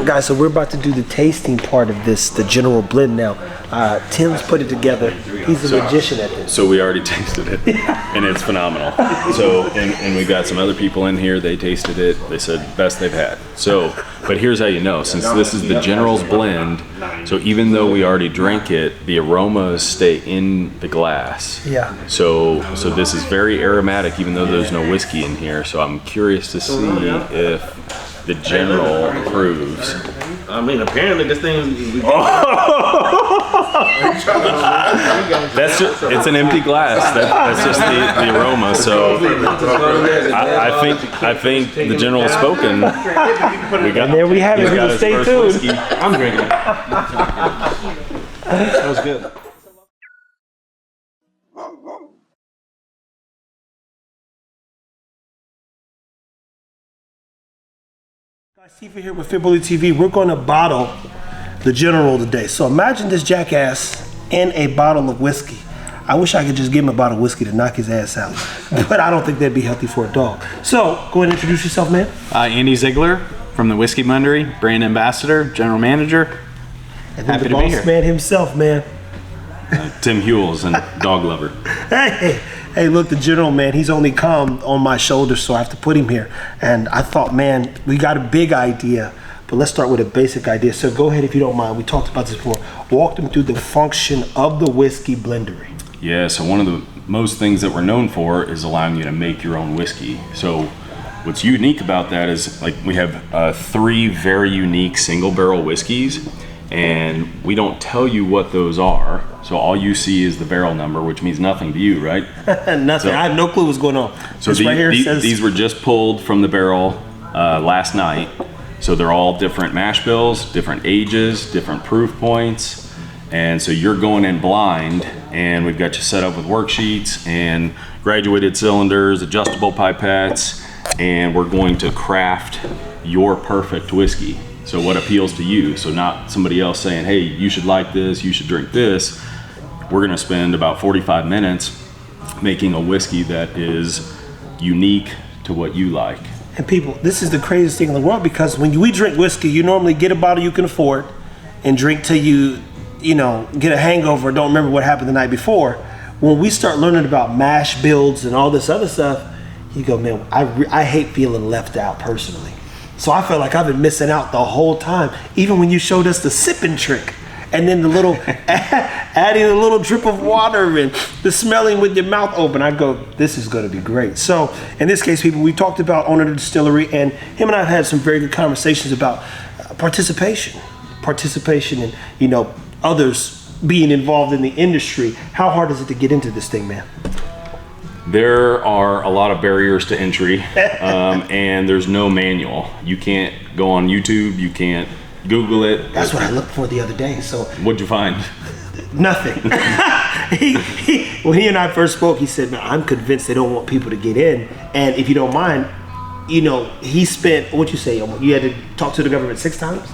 guys, so we're about to do the tasting part of this, the general blend now. Tim's put it together. He's a magician at this. So we already tasted it, and it's phenomenal. So, and we got some other people in here, they tasted it, they said best they've had. So, but here's how you know, since this is the General's blend, so even though we already drank it, the aromas stay in the glass. Yeah. So this is very aromatic, even though there's no whiskey in here. So I'm curious to see if the General approves. I mean, apparently this thing. That's just, it's an empty glass. That's just the aroma. So I think the General has spoken. And there we have it. Stay tuned. Whiskey. I'm drinking it. That was good. Guys, Steve here with FitBullyTV. We're going to bottle the General today. So imagine this jackass in a bottle of whiskey. I wish I could just give him a bottle of whiskey to knock his ass out, but I don't think that'd be healthy for a dog. So go ahead and introduce yourself, man. Andy Ziegler from the Whiskey Blendery, brand ambassador, general manager. And then Happy the to be boss here. man himself, man. Tim Hewells and dog lover. Hey, look, the General, man, he's only come on my shoulders, so I have to put him here. And I thought, man, we got a big idea, but let's start with a basic idea. So go ahead, if you don't mind. We talked about this before. Walk them through the function of the Whiskey Blendery. Yeah, so one of the most things that we're known for is allowing you to make your own whiskey. So what's unique about that is, like, we have 3 very unique single barrel whiskeys, and we don't tell you what those are. So all you see is the barrel number, which means nothing to you, right? Nothing. So, I have no clue what's going on. So these were just pulled from the barrel last night. So they're all different mash bills, different ages, different proof points. And so you're going in blind, and we've got you set up with worksheets and graduated cylinders, adjustable pipettes, and we're going to craft your perfect whiskey. So what appeals to you? So not somebody else saying, hey, you should like this, you should drink this. We're gonna spend about 45 minutes making a whiskey that is unique to what you like. And people, this is the craziest thing in the world, because when we drink whiskey, you normally get a bottle you can afford and drink till you get a hangover, don't remember what happened the night before. When we start learning about mash builds and all this other stuff, you go, man, I hate feeling left out personally. So I felt like I've been missing out the whole time, even when you showed us the sipping trick. And then the little, adding a little drip of water and the smelling with your mouth open. I go, this is gonna be great. So in this case, people, we talked about owner of the distillery, and him and I have had some very good conversations about participation and, others being involved in the industry. How hard is it to get into this thing, man? There are a lot of barriers to entry, and there's no manual. You can't go on YouTube, you can't Google it. That's what I looked for the other day. So what'd you find? Nothing. When he and I first spoke, he said, man, I'm convinced they don't want people to get in. And if you don't mind, he spent, what'd you say, you had to talk to the government 6 times?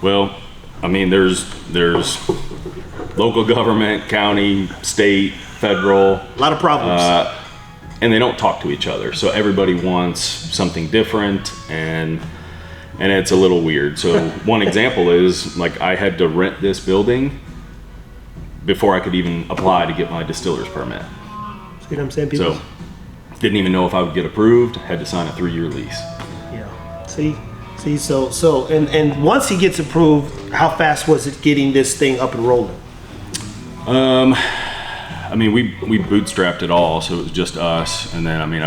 Well, I mean, there's local government, county, state, federal. A lot of problems. And they don't talk to each other. So everybody wants something different, and it's a little weird. So one example is, like, I had to rent this building before I could even apply to get my distiller's permit. See what I'm saying, people? So didn't even know if I would get approved, had to sign a 3-year lease. Yeah, see, so and once he gets approved, how fast was it getting this thing up and rolling? I mean, we bootstrapped it all, so it was just us, and then, I mean,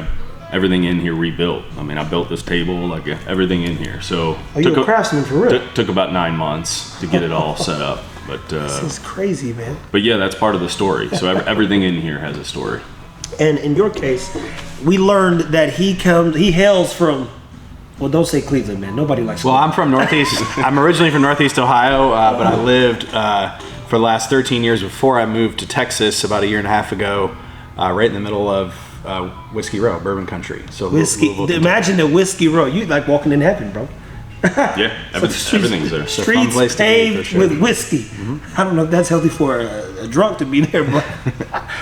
everything in here rebuilt. I mean, I built this table, like everything in here. So you're a craftsman for real. Took about 9 months to get it all set up, but this is crazy, man. But yeah, that's part of the story. So everything in here has a story. And in your case, we learned that he hails from. Well, don't say Cleveland, man. Nobody likes Cleveland. Well, I'm from Northeast. I'm originally from Northeast Ohio, but I lived for the last 13 years before I moved to Texas about 1.5 years ago, right in the middle of Whiskey Row, bourbon country. So Imagine the Whiskey Row. You like walking in heaven, bro. Yeah, everything's there. It's a fun Streets place to be, for paved sure. with whiskey. I don't know if that's healthy for a drunk to be there, but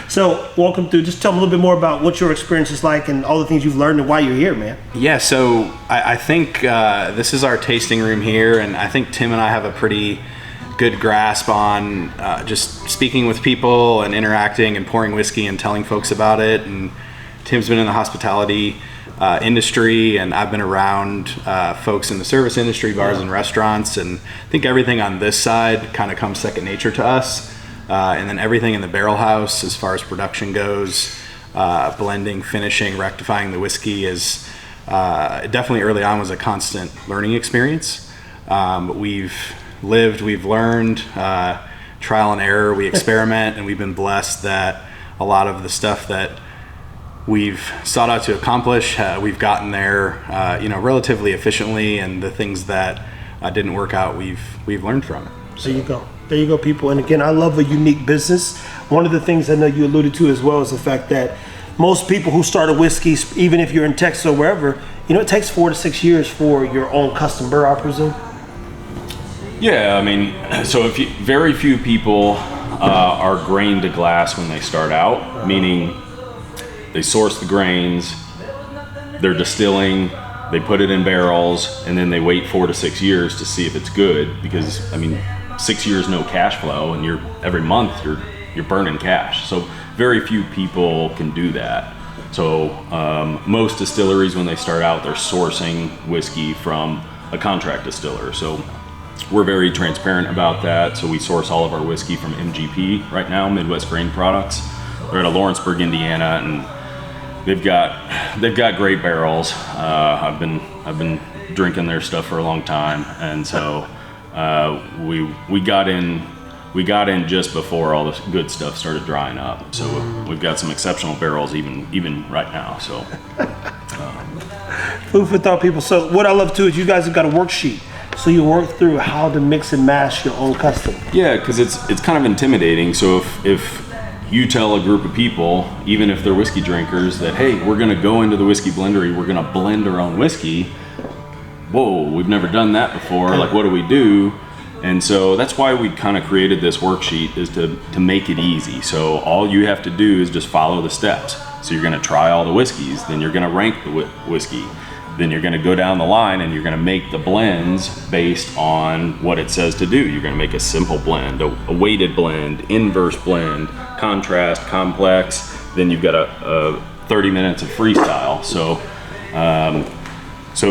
so welcome through. Just tell me a little bit more about what your experience is like and all the things you've learned and why you're here, man. Yeah, so I think this is our tasting room here, and I think Tim and I have a pretty good grasp on just speaking with people and interacting and pouring whiskey and telling folks about it. And Tim's been in the hospitality industry, and I've been around folks in the service industry, bars and restaurants, and I think everything on this side kind of comes second nature to us. And then everything in the barrel house as far as production goes, blending, finishing, rectifying the whiskey is definitely early on was a constant learning experience. But we've lived, we've learned, trial and error, we experiment, and we've been blessed that a lot of the stuff that we've sought out to accomplish, we've gotten there, relatively efficiently, and the things that didn't work out, we've learned from it. So there you go, people. And again, I love a unique business. One of the things I know you alluded to as well is the fact that most people who start a whiskey, even if you're in Texas or wherever, it takes 4 to 6 years for your own custom burr, I presume. Yeah, I mean, so very few people are grain to glass when they start out, meaning they source the grains, they're distilling, they put it in barrels, and then they wait 4 to 6 years to see if it's good. Because 6 years no cash flow, and every month you're burning cash. So very few people can do that. So most distilleries, when they start out, they're sourcing whiskey from a contract distiller. So we're very transparent about that. So we source all of our whiskey from MGP right now, Midwest Grain Products. They're out of Lawrenceburg, Indiana, and they've got great barrels. I've been drinking their stuff for a long time, and so we got in just before all this good stuff started drying up. So we've got some exceptional barrels even right now. So Food for thought, people. So what I love too is you guys have got a worksheet. So you work through how to mix and mash your own custom. Yeah, because it's kind of intimidating. So if you tell a group of people, even if they're whiskey drinkers, that hey, we're gonna go into the Whiskey Blendery, we're gonna blend our own whiskey. Whoa, we've never done that before. Like, what do we do? And so that's why we kind of created this worksheet, is to make it easy. So all you have to do is just follow the steps. So you're gonna try all the whiskeys, then you're gonna rank the whiskey. Then you're gonna go down the line and you're gonna make the blends based on what it says to do. You're gonna make a simple blend, a weighted blend, inverse blend, contrast, complex. Then you've got a 30 minutes of freestyle. So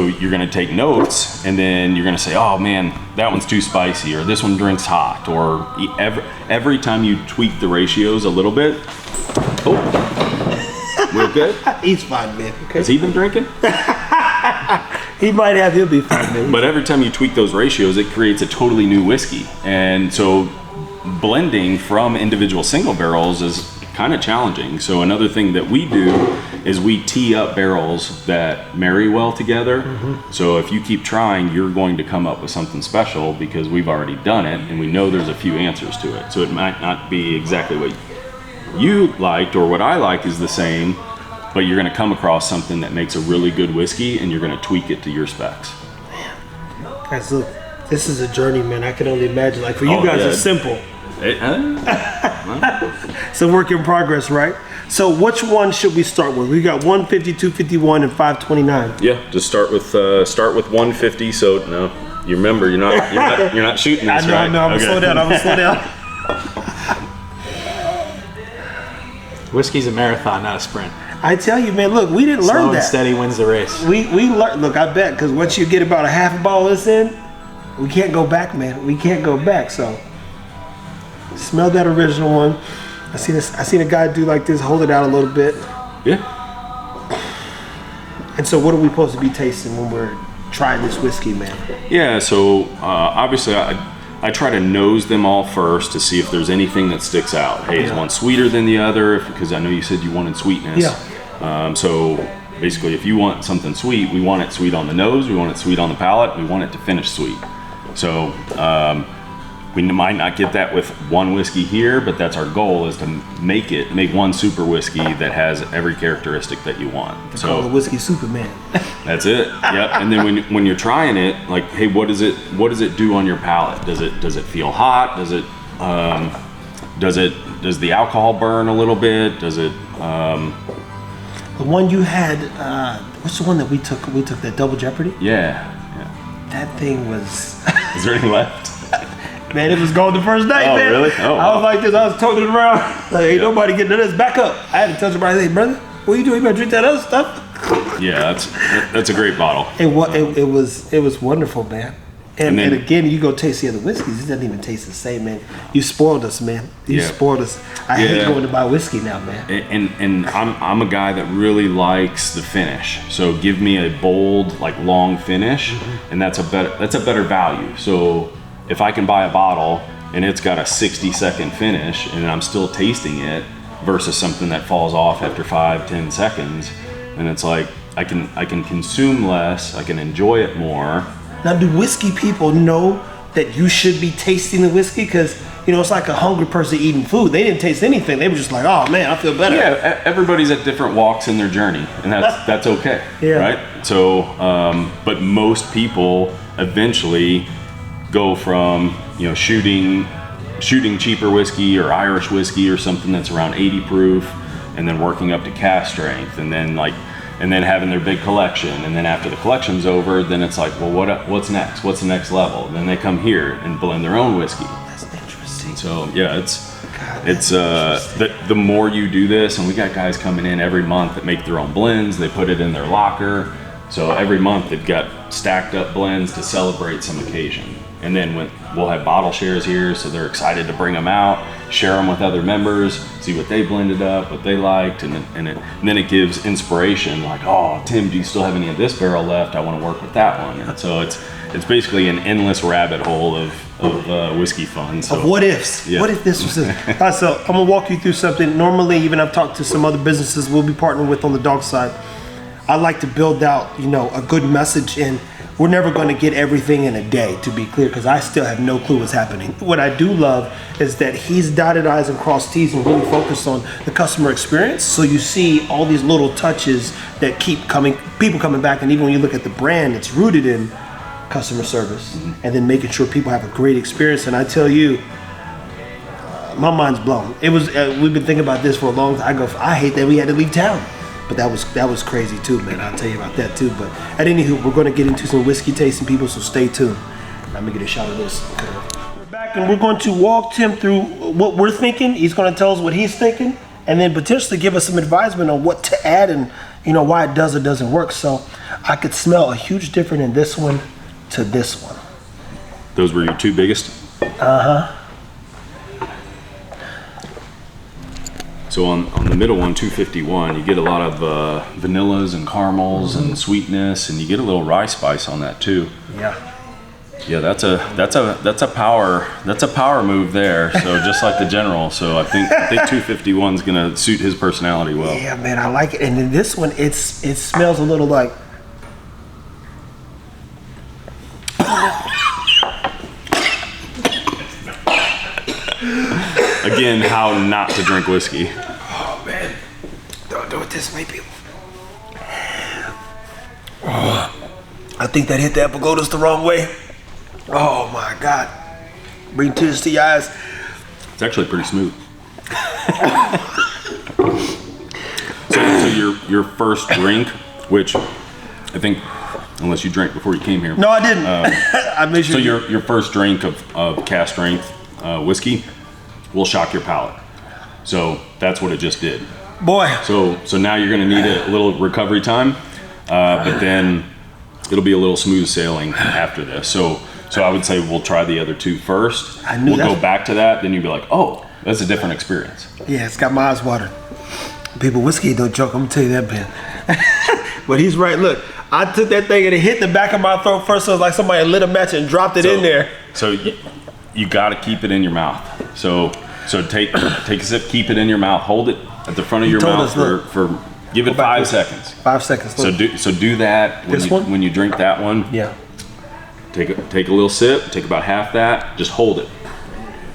you're gonna take notes, and then you're gonna say, oh man, that one's too spicy, or this one drinks hot, or every time you tweak the ratios a little bit. We're good? He's fine, man. Okay. Has he been drinking? He'll be fine, man. But every time you tweak those ratios, it creates a totally new whiskey. And so blending from individual single barrels is kind of challenging. So another thing that we do is we tee up barrels that marry well together. Mm-hmm. So if you keep trying, you're going to come up with something special, because we've already done it and we know there's a few answers to it. So it might not be exactly what you liked or what I like is the same, but you're going to come across something that makes a really good whiskey, and you're going to tweak it to your specs. Guys, look, this is a journey, man. I can only imagine. Like, for you guys, it's simple. It's a work in progress, right? So which one should we start with? We got 150, 251, and 529. Yeah, just start with 150. So no, you remember you're not shooting this, right? I know. I'm gonna slow down. Whiskey's a marathon, not a sprint. I tell you, man. Look, we didn't learn Slow that. and steady wins the race. We learned. Look, I bet, because once you get about a half a bottle of this in, we can't go back, man. We can't go back. So smell that original one. I seen a guy do like this, hold it out a little bit. Yeah. And so, what are we supposed to be tasting when we're trying this whiskey, man? Yeah. So obviously, I try to nose them all first to see if there's anything that sticks out. Hey, is one sweeter than the other? Because I know you said you wanted sweetness. Yeah. So basically, if you want something sweet, we want it sweet on the nose, we want it sweet on the palate, we want it to finish sweet. So we might not get that with one whiskey here, but that's our goal, is to make one super whiskey that has every characteristic that you want. Call the whiskey Superman. That's it. Yep. And then when you're trying it, like, hey, what does it do on your palate? Does it feel hot? Does the alcohol burn a little bit? Does it? The one you had, what's the one that we took? We took that Double Jeopardy. Yeah. That thing was. Is there any left? Man, it was gone the first night, Oh, man. really? Oh, I was like this. I was toting it around. Like, ain't nobody getting to this. Back up. I had to tell somebody, hey, brother, what you doing? You better drink that other stuff. Yeah, that's a great bottle. It was wonderful, man. And then- again, you go taste the other whiskeys. It doesn't even taste the same, man. You spoiled us, man. You Yeah. spoiled us. I hate Yeah. going to buy whiskey now, man. And I'm a guy that really likes the finish. So give me a bold, like, long finish, and that's a better value. So if I can buy a bottle and it's got a 60-second finish and I'm still tasting it versus something that falls off after 5-10 seconds, and it's like I can consume less, I can enjoy it more. Now, do whiskey people know that you should be tasting the whiskey? Because, it's like a hungry person eating food. They didn't taste anything. They were just like, oh, man, I feel better. Yeah, everybody's at different walks in their journey, and that's okay, Yeah. right? So, but most people eventually go from shooting cheaper whiskey or Irish whiskey or something that's around 80 proof, and then working up to cask strength, and then having their big collection, and then after the collection's over, then it's like, well, what's next? What's the next level? And then they come here and blend their own whiskey. That's interesting. So yeah, the more you do this, and we got guys coming in every month that make their own blends. They put it in their locker, so every month they've got stacked up blends to celebrate some occasion. And then we'll have bottle shares here, so they're excited to bring them out, share them with other members, see what they blended up, what they liked, and then it gives inspiration. Like, oh, Tim, do you still have any of this barrel left? I want to work with that one. And so it's basically an endless rabbit hole of whiskey fun. So, Of what ifs. Yeah. What if this was it? All right, so I'm going to walk you through something. Normally, even I've talked to some other businesses we'll be partnering with on the dog side. I like to build out, a good message, and we're never going to get everything in a day, to be clear, because I still have no clue what's happening. What I do love is that he's dotted I's and crossed T's and really focused on the customer experience. So you see all these little touches that keep people coming back, and even when you look at the brand, it's rooted in customer service and then making sure people have a great experience. And I tell you, my mind's blown. It was we've been thinking about this for a long time. I hate that we had to leave town. But that was crazy too, man. I'll tell you about that too. But at anywho, we're going to get into some whiskey tasting, people, so stay tuned. I'm going to get a shot of this. We're back and we're going to walk Tim through what we're thinking. He's going to tell us what he's thinking, and then potentially give us some advisement on what to add and why it does or doesn't work. So I could smell a huge difference in this one to this one. those were your two biggest? Uh-huh. So on the middle one, 251, you get a lot of vanillas and caramels and sweetness, and you get a little rye spice on that too. Yeah. Yeah, that's a power move there. So just like the General, so I think 251 is gonna suit his personality well. Yeah, man, I like it. And then this one, it smells a little like. Again, how not to drink whiskey. Oh man, don't do it this way, people. Oh, I think that hit the epiglottis the wrong way. Oh my God, bring tears to your eyes. It's actually pretty smooth. So your first drink, which I think, unless you drank before you came here. No, I didn't. I made sure. So your first drink of cask strength whiskey will shock your palate. So that's what it just did. Boy. So now you're gonna need a little recovery time, but then it'll be a little smooth sailing after this. So I would say we'll try the other two first. I knew we'll that. go back to that, then you'll be like, oh, that's a different experience. Yeah, it's got my eyes watering. People, whiskey ain't no joke. I'm gonna tell you that, man. But he's right. Look, I took that thing and it hit the back of my throat first. So it was like somebody lit a match and dropped it in there. So you got to keep it in your mouth. So take a sip, keep it in your mouth, hold it at the front of your mouth for give it 5 seconds. 5 seconds. So do that when you drink that one. Yeah. Take a little sip, take about half that, just hold it.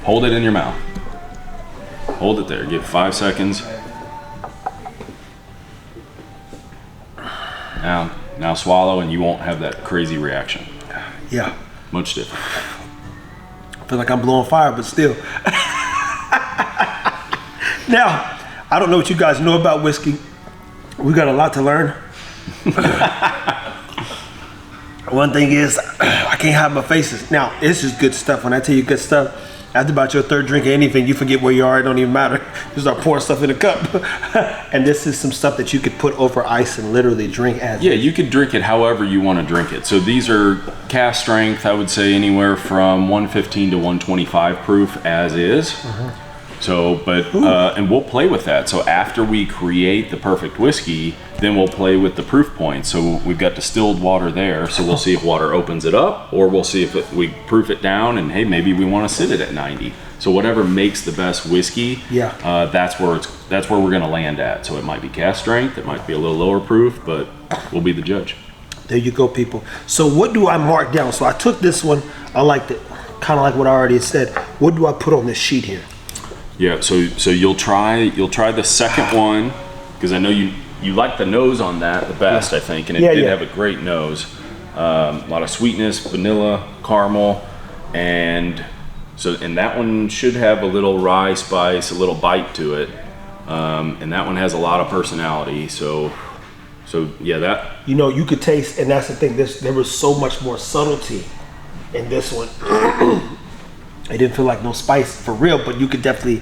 hold it in your mouth. Hold it there. Give 5 seconds. Now swallow, and you won't have that crazy reaction. Yeah. Much different. I feel like I'm blowing fire, but still. Now, I don't know what you guys know about whiskey. We got a lot to learn. One thing is, I can't hide my faces. Now, this is good stuff. When I tell you good stuff, after about your third drink of anything, you forget where you are. It don't even matter. You start pouring stuff in a cup. And this is some stuff that you could put over ice and literally drink as. Yeah, you could drink it however you want to drink it. So these are cask strength, I would say anywhere from 115 to 125 proof as is. So, but, and we'll play with that. So after we create the perfect whiskey, then we'll play with the proof points. So we've got distilled water there. So we'll see if water opens it up, or we'll see if we proof it down, and hey, maybe we want to sit it at 90. So whatever makes the best whiskey, that's where we're going to land at. So it might be cask strength, it might be a little lower proof, but we'll be the judge. There you go, people. So what do I mark down? So I took this one. I liked it. Kind of like what I already said. What do I put on this sheet here? Yeah, so you'll try the second one, because I know you like the nose on that the best, I think, and it did have a great nose. A lot of sweetness, vanilla, caramel, and that one should have a little rye spice, a little bite to it, and that one has a lot of personality. So yeah, that. You know, you could taste, and that's the thing. There was so much more subtlety in this one. It didn't feel like no spice for real, but you could definitely,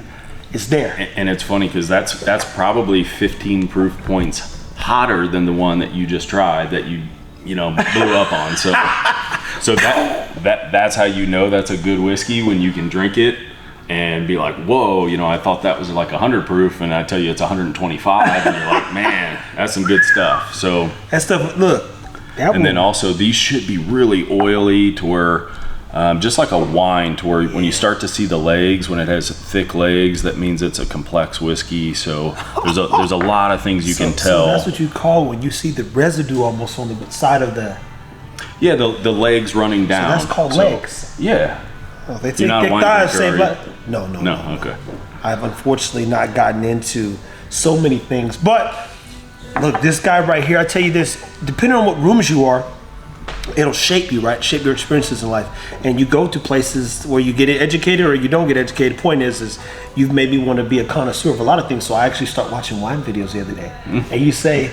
it's there. And it's funny because that's probably 15 proof points hotter than the one that you just tried that you blew up on. So that's how you know that's a good whiskey, when you can drink it and be like, whoa, I thought that was like 100 proof, and I tell you it's 125, and you're like, man, that's some good stuff. So that stuff, look. Then also these should be really oily to where. Just like a wine, to where when you start to see the legs, when it has thick legs, that means it's a complex whiskey. So there's a lot of things you can tell. So that's what you call when you see the residue almost on the side of the. Yeah, the legs running down. So that's called legs. Yeah. Oh, they take thick thighs, save life. No. Okay. I've unfortunately not gotten into so many things, but look, this guy right here. I tell you this: depending on what rooms you are, it'll shape you, right? Shape your experiences in life. And you go to places where you get educated or you don't get educated. Point is you maybe want to be a connoisseur of a lot of things. So I actually start watching wine videos the other day. And you say,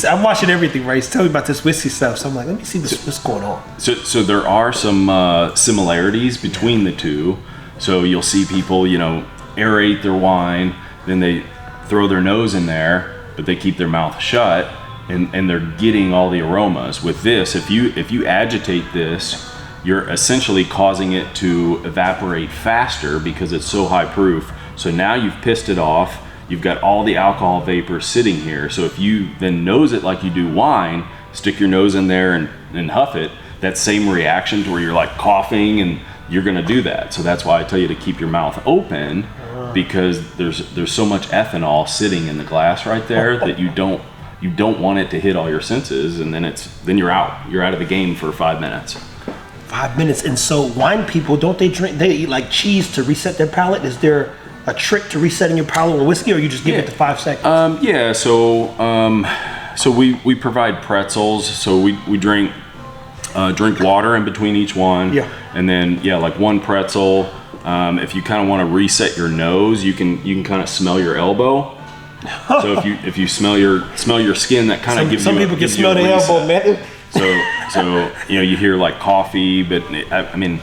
I'm watching everything, right? He's telling me about this whiskey stuff. So I'm like, let me see what's going on. So there are some similarities between the two. So you'll see people, aerate their wine, then they throw their nose in there, but they keep their mouth shut. And they're getting all the aromas. With this, if you agitate this, you're essentially causing it to evaporate faster because it's so high proof. So now you've pissed it off. You've got all the alcohol vapor sitting here. So if you then nose it like you do wine, stick your nose in there and huff it, that same reaction to where you're like coughing, and you're gonna do that. So that's why I tell you to keep your mouth open, because there's so much ethanol sitting in the glass right there that you don't want it to hit all your senses, and then you're out of the game for 5 minutes. 5 minutes. And so wine people, don't they eat like cheese to reset their palate? Is there a trick to resetting your palate with whiskey, or you just give it to 5 seconds? So we provide pretzels. So we drink water in between each one. Yeah. And then like one pretzel. If you kind of want to reset your nose, you can kind of smell your elbow. So if you smell your skin, that kind of gives you. Some people can smell the elbow, man. So you hear like coffee, but I mean,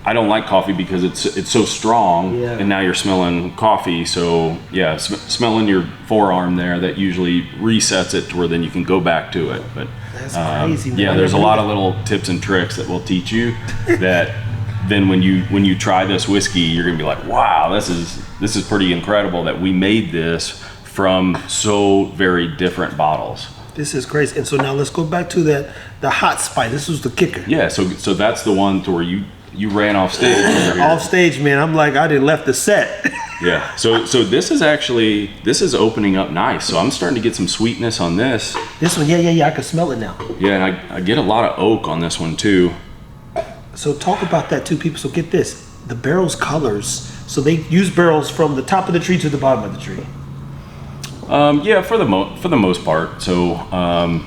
I don't like coffee because it's so strong, and now you're smelling coffee. So yeah, smelling your forearm there, that usually resets it to where then you can go back to it. But that's crazy. Yeah, there's a lot of little tips and tricks that will teach you that. Then when you try this whiskey, you're gonna be like, wow, this is pretty incredible that we made this from so very different bottles. This is crazy. And so now let's go back to the hot spice. This was the kicker. Yeah, so that's the one to where you ran off stage. Off stage, man. I'm like, I didn't left the set. Yeah. So this is opening up nice. So I'm starting to get some sweetness on this. This one, yeah. I can smell it now. Yeah, and I get a lot of oak on this one too. So talk about that too, people. So get this. the barrels colors. So they use barrels from the top of the tree to the bottom of the tree. Yeah, for the most part. So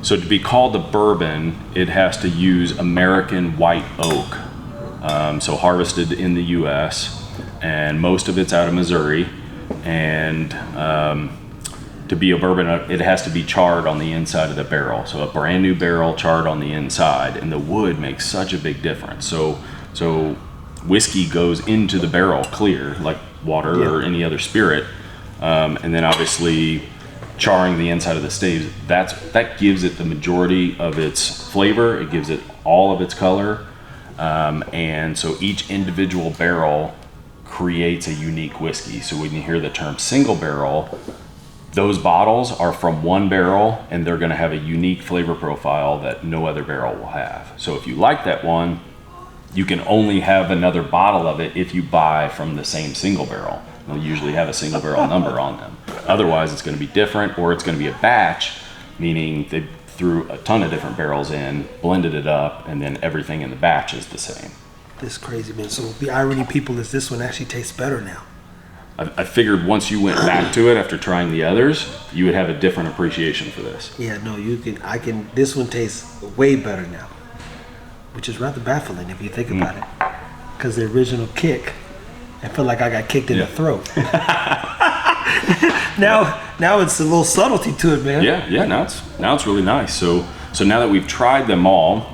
so to be called a bourbon, it has to use American white oak. So harvested in the U.S. and most of it's out of Missouri. And to be a bourbon, it has to be charred on the inside of the barrel. So a brand new barrel charred on the inside, and the wood makes such a big difference. So whiskey goes into the barrel clear, like water or any other spirit, and then obviously charring the inside of the staves. That gives it the majority of its flavor. It gives it all of its color, and so each individual barrel creates a unique whiskey. So when you hear the term single barrel, those bottles are from one barrel, and they're going to have a unique flavor profile that no other barrel will have. So if you like that one, you can only have another bottle of it if you buy from the same single barrel. They'll usually have a single barrel number on them. Otherwise, it's going to be different, or it's going to be a batch, meaning they threw a ton of different barrels in, blended it up, and then everything in the batch is the same. This is crazy, man. So the irony, people, is this one actually tastes better now. I figured once you went back to it after trying the others, you would have a different appreciation for this. Yeah, no, this one tastes way better now, which is rather baffling if you think about it. Because the original kick, I feel like I got kicked in the throat. now it's a little subtlety to it, man. Yeah, now it's really nice. So now that we've tried them all,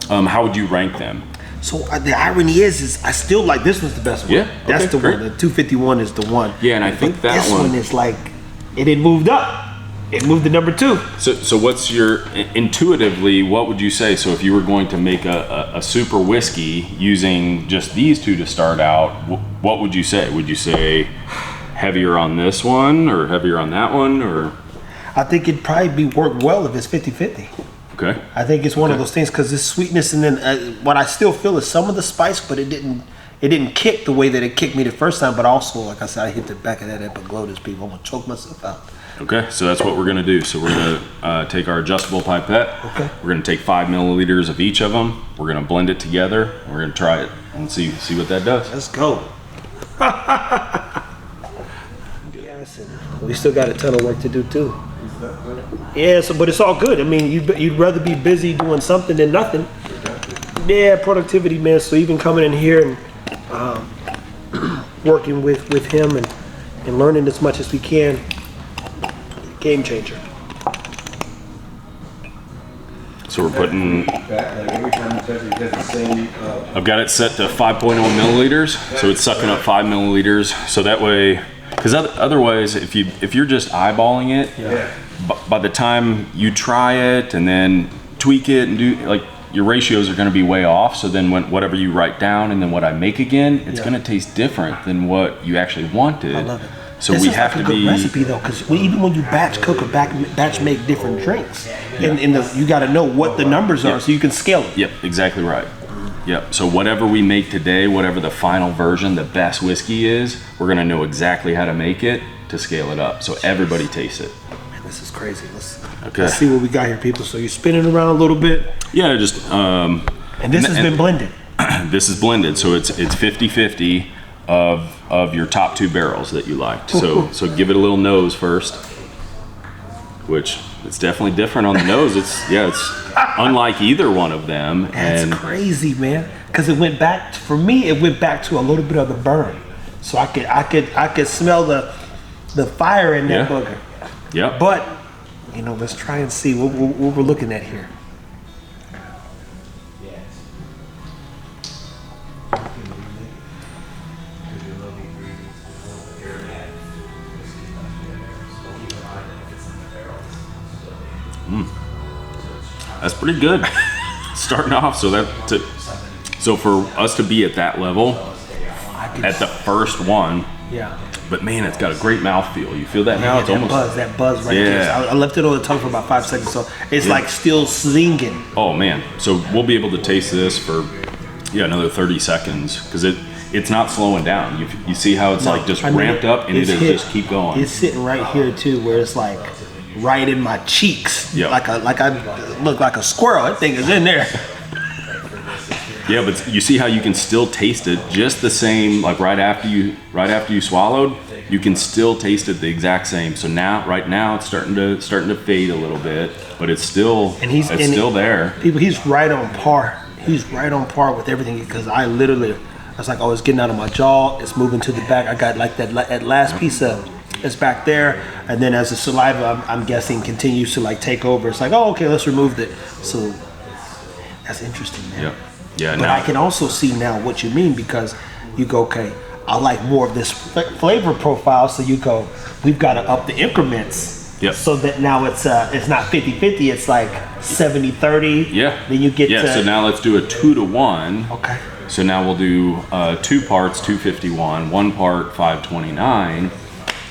how would you rank them? So the irony is I still like this one's the best one. Yeah, that's the great. one. The 251 is the one. Yeah, and I think that this one is like it moved up. It moved to number 2. So what's your intuitively? What would you say? So if you were going to make a super whiskey using just these two to start out, what would you say? Would you say heavier on this one or heavier on that one, or? I think it'd probably work well if it's 50-50. Okay. I think it's one of those things because this sweetness, and then what I still feel is some of the spice, but it didn't kick the way that it kicked me the first time. But also, like I said, I hit the back of that epiglottis, people. I'm gonna choke myself out. Okay, so that's what we're gonna do. So we're gonna take our adjustable pipette. Okay. We're gonna take 5 milliliters of each of them. We're gonna blend it together. We're gonna try it and see what that does. Let's go. Yes, we still got a ton of work to do too. Yeah, but it's all good. I mean, you'd rather be busy doing something than nothing. Yeah, productivity, man. So even coming in here and working with him and learning as much as we can, game changer. So we're putting, I've got it set to 5.0 milliliters, so it's sucking up 5 milliliters. So that way, because otherwise, if you're just eyeballing it, by the time you try it and then tweak it and do, like, your ratios are going to be way off. So then whatever you write down and then what I make again, it's going to taste different than what you actually wanted. I love it. So this we is have like to a good be recipe though, because even when you batch cook or batch make different drinks, you got to know what the numbers are so you can scale it. Yep, exactly right. Yep. So whatever we make today, whatever the final version, the best whiskey is, we're gonna know exactly how to make it to scale it up, so everybody tastes it. Man, this is crazy. Let's see what we got here, people. So you're spinning around a little bit. Yeah, just. And this has been blended. This is blended, so it's 50-50 of your top 2 barrels that you liked. So give it a little nose first, which it's definitely different on the nose. It's unlike either one of them. That's crazy, man. Because it went back to a little bit of the burn. So I could smell the fire in that booger. Yep. But let's try and see what we're looking at here. That's pretty good. Starting off, so for us to be at that level, at the first one, but man, it's got a great mouthfeel. You feel that now? It's almost that buzz right there. I left it on the tongue for about 5 seconds, so it's like still singing. Oh man, so we'll be able to taste this for another 30 seconds because it's not slowing down. You see how it's just ramped up and it'll just keep going. It's sitting right here too, where it's like right in my cheeks. Yep. Like I look like a squirrel. That thing is in there. Yeah, but you see how you can still taste it just the same, like right after you swallowed, you can still taste it the exact same. So right now it's starting to fade a little bit, but it's still still there. People, he's right on par. He's right on par with everything, because I was like, oh, it's getting out of my jaw, it's moving to the back. I got like that last piece of it's back there, and then as the saliva, I'm guessing, continues to like take over, it's like, oh, okay, let's remove it. So that's interesting, man. Yeah. But I can also see now what you mean, because you go, okay, I like more of this flavor profile, so you go, we've got to up the increments. Yep. So that now it's not 50-50, it's like 70-30. Yeah. Then you get to, so now let's do a 2-to-1. Okay. So now we'll do 2 parts 251, 1 part 529,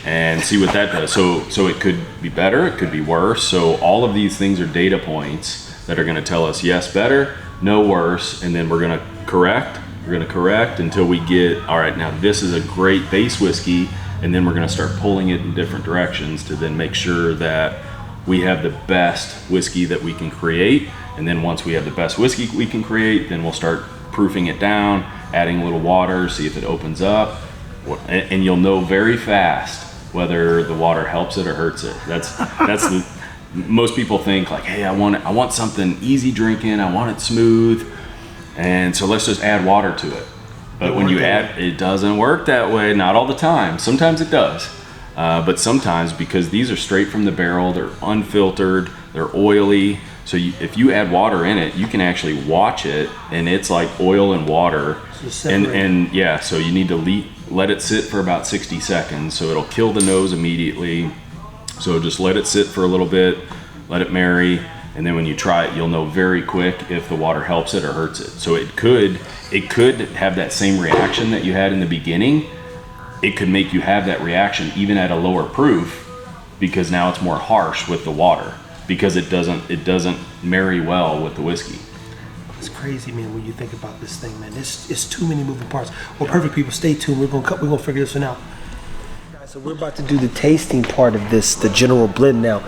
and see what that does. So it could be better, it could be worse. So all of these things are data points that are going to tell us yes, better, no, worse, and then we're going to correct. We're going to correct until we get, all right, now this is a great base whiskey, and then we're going to start pulling it in different directions to then make sure that we have the best whiskey that we can create. And then once we have the best whiskey we can create, then we'll start proofing it down, adding a little water, see if it opens up, and you'll know very fast whether the water helps it or hurts it. That's most people think like, hey, I want something easy drinking, I want it smooth, and so let's just add water to it. But when you add, it doesn't work that way. Not all the time. Sometimes it does, but sometimes, because these are straight from the barrel, they're unfiltered, they're oily. So if you add water in it, you can actually watch it, and it's like oil and water. And yeah, so you need to let it sit for about 60 seconds. So it'll kill the nose immediately. So just let it sit for a little bit, let it marry, and then when you try it, you'll know very quick if the water helps it or hurts it. So it could have that same reaction that you had in the beginning. It could make you have that reaction even at a lower proof, because now it's more harsh with the water, because it doesn't marry well with the whiskey. It's crazy, man, when you think about this thing, man. It's too many moving parts. Well, perfect, people, stay tuned. We're gonna figure this one out. Guys, so we're about to do the tasting part of this, the general blend now.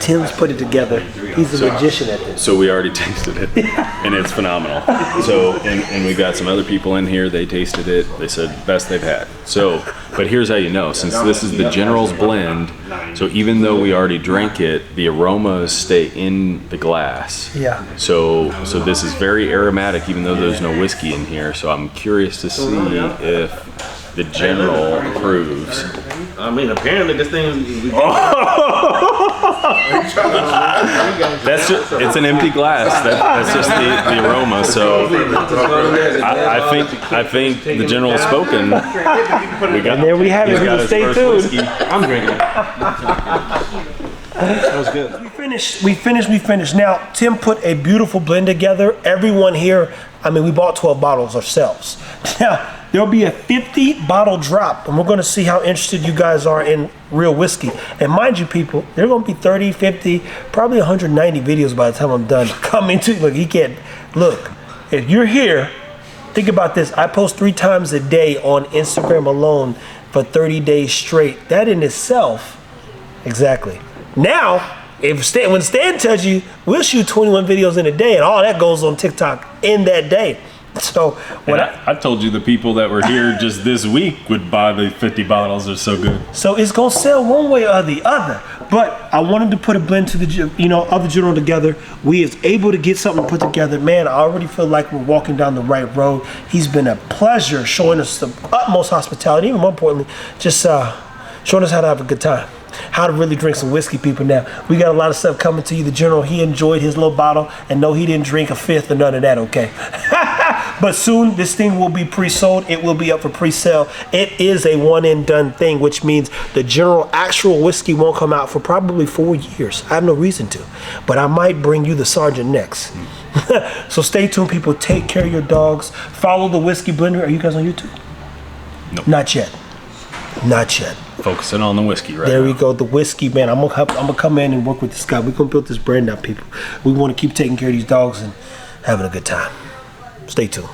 Tim's put it together. He's a magician at this. So we already tasted it, and it's phenomenal. So, and we've got some other people in here, they tasted it, they said best they've had. So, but here's how you know, since this is the General's blend, so even though we already drank it, the aromas stay in the glass. Yeah. So this is very aromatic, even though there's no whiskey in here. So I'm curious to see if the General approves. I mean, apparently this thing. It's an empty glass. That's just the aroma. So I think the General has spoken. And there we have it. People, stay tuned. Whiskey. I'm drinking it. That was good. We finished. Now, Tim put a beautiful blend together. Everyone here, I mean, we bought 12 bottles ourselves. Now, there'll be a 50 bottle drop, and we're going to see how interested you guys are in real whiskey. And mind you, people, there are going to be 30, 50, probably 190 videos by the time I'm done coming to. Look, he can't. Look, if you're here, think about this. I post 3 times a day on Instagram alone for 30 days straight. That in itself, exactly. Now, when Stan tells you, we'll shoot 21 videos in a day, and all that goes on TikTok in that day. So I told you the people that were here just this week would buy the 50 bottles. They're so good. So it's gonna sell one way or the other. But I wanted to put a blend to the of the General together. We is able to get something put together. Man, I already feel like we're walking down the right road. He's been a pleasure showing us the utmost hospitality. Even more importantly, just showing us how to have a good time. How to really drink some whiskey, people. Now, we got a lot of stuff coming to you. The General, he enjoyed his little bottle, and no, he didn't drink a fifth or none of that, okay? But soon, this thing will be pre-sold. It will be up for pre-sale. It is a one-and-done thing, which means the General actual whiskey won't come out for probably 4 years. I have no reason to, but I might bring you the Sergeant next. So stay tuned, people. Take care of your dogs. Follow the Whiskey Blender. Are you guys on YouTube? Nope. Not yet. Not yet. Focusing on the whiskey right now. There we go, the whiskey, man. I'm gonna come in and work with this guy. We're gonna build this brand up, people. We want to keep taking care of these dogs and having a good time. Stay tuned.